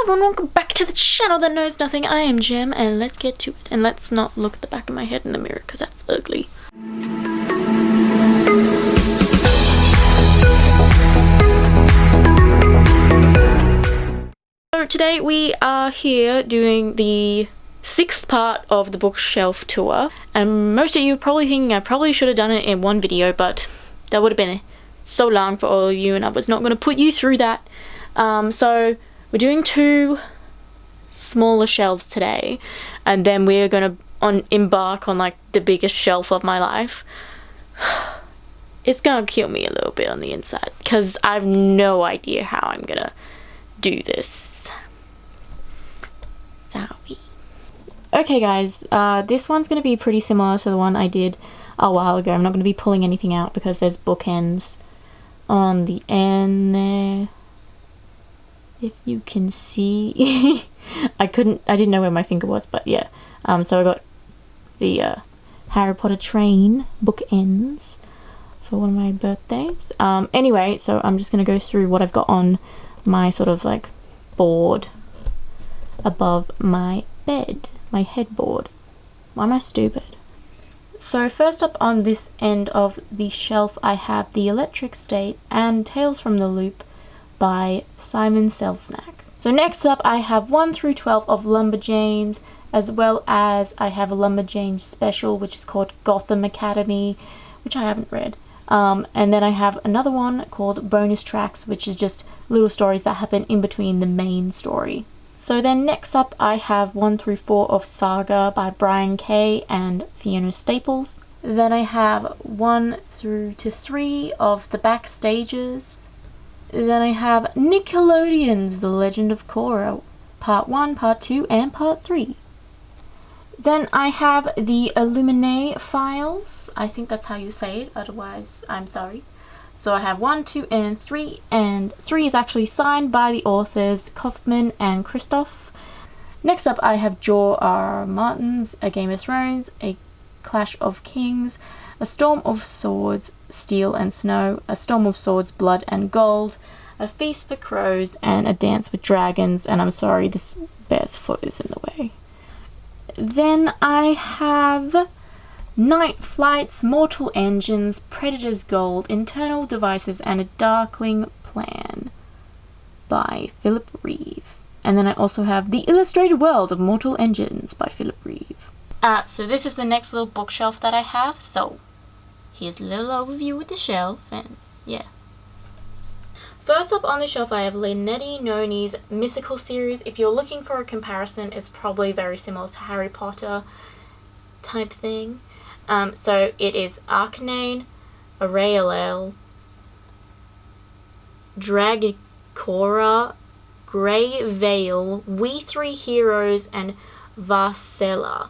everyone, welcome back to the channel that knows nothing. I am Gem, and let's get to it. And let's not look at the back of my head in the mirror, because that's ugly. So today we are here doing the 6th part of the bookshelf tour. And most of you are probably thinking I probably should have done it in one video, but that would have been so long for all of you, and I was not going to put you through that. So we're doing 2 smaller shelves today, and then we're gonna embark on like the biggest shelf of my life. It's gonna kill me a little bit on the inside because I have no idea how I'm gonna do this. Sorry. Okay guys, this one's gonna be pretty similar to the one I did a while ago. I'm not gonna be pulling anything out because there's bookends on the end there. If you can see. I didn't know where my finger was, but yeah. So I got the Harry Potter train bookends for one of my birthdays. Anyway, so I'm just gonna go through what I've got on my sort of like board above my bed, my headboard. Why am I stupid? So first up on this end of the shelf, I have The Electric State and Tales from the Loop by Simon Selznick. So next up I have 1 through 12 of Lumberjanes, as well as I have a Lumberjane special which is called Gotham Academy, which I haven't read. And then I have another one called Bonus Tracks, which is just little stories that happen in between the main story. So then next up I have 1 through 4 of Saga by Brian Kay and Fiona Staples. Then I have 1 through to 3 of The Backstages. Then I have Nickelodeon's The Legend of Korra, Part 1, Part 2, and Part 3. Then I have the Illuminae Files. I think that's how you say it, otherwise I'm sorry. So I have 1, 2, and 3, and 3 is actually signed by the authors Kaufman and Christoph. Next up I have George R. Martin's A Game of Thrones, A Clash of Kings, A Storm of Swords, Steel and Snow, A Storm of Swords, Blood and Gold, A Feast for Crows, and A Dance with Dragons. And I'm sorry, this bear's foot is in the way. Then I have Night Flights, Mortal Engines, Predator's Gold, Internal Devices, and A Darkling Plan by Philip Reeve. And then I also have The Illustrated World of Mortal Engines by Philip Reeve. So this is the next little bookshelf that I have. So here's a little overview with the shelf, and yeah. First up on the shelf I have Leonetti Noni's Mythical series. If you're looking for a comparison, it's probably very similar to Harry Potter type thing. So it is Arcanine, Araelel, Dragicora, Grey Veil, We Three Heroes, and Varcella.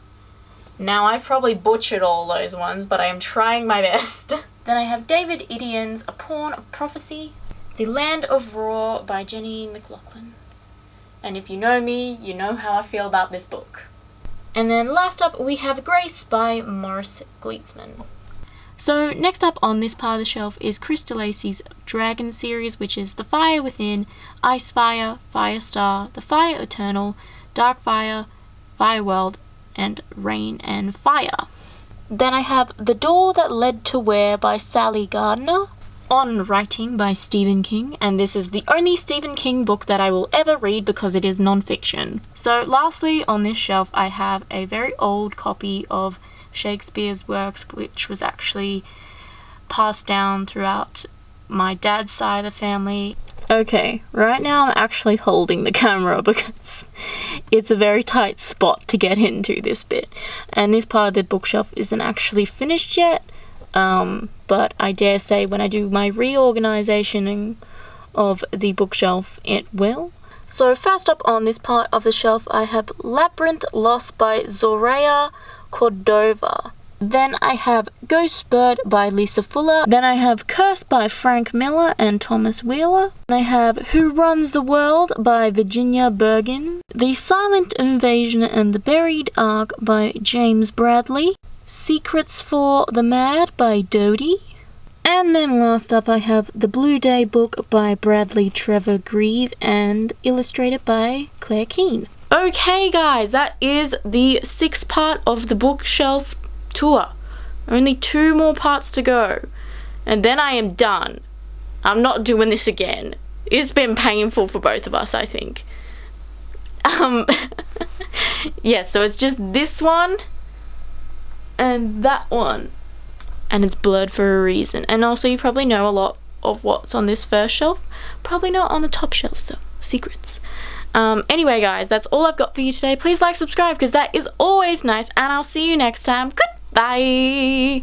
Now, I probably butchered all those ones, but I am trying my best. Then I have David Idian's A Pawn of Prophecy, The Land of Roar by Jenny McLaughlin. And if you know me, you know how I feel about this book. And then last up, we have Grace by Morris Gleitzman. So next up on this part of the shelf is Chris DeLacy's Dragon series, which is The Fire Within, Ice Fire, Firestar, The Fire Eternal, Dark Fire, Fire World, and Rain and Fire. Then I have The Door That Led to Where by Sally Gardner, On Writing by Stephen King, and this is the only Stephen King book that I will ever read because it is non-fiction. So lastly on this shelf I have a very old copy of Shakespeare's works, which was actually passed down throughout my dad's side of the family. Okay, right now I'm actually holding the camera because it's a very tight spot to get into this bit, and this part of the bookshelf isn't actually finished yet, but I dare say when I do my reorganization of the bookshelf it will. So first up on this part of the shelf I have Labyrinth Lost by Zoraia Cordova. Then I have Ghost Bird by Lisa Fuller. Then I have Cursed by Frank Miller and Thomas Wheeler. Then I have Who Runs the World by Virginia Bergin. The Silent Invasion and the Buried Ark by James Bradley. Secrets for the Mad by Dodie. And then last up I have The Blue Day book by Bradley Trevor Grieve and illustrated by Claire Keane. Okay guys, that is the 6th part of the bookshelf tour. Only 2 more parts to go. And then I am done. I'm not doing this again. It's been painful for both of us, I think. Yeah, so it's just this one and that one. And it's blurred for a reason. And also you probably know a lot of what's on this first shelf. Probably not on the top shelf, so secrets. Anyway guys, that's all I've got for you today. Please like, subscribe, because that is always nice. And I'll see you next time. Goodbye!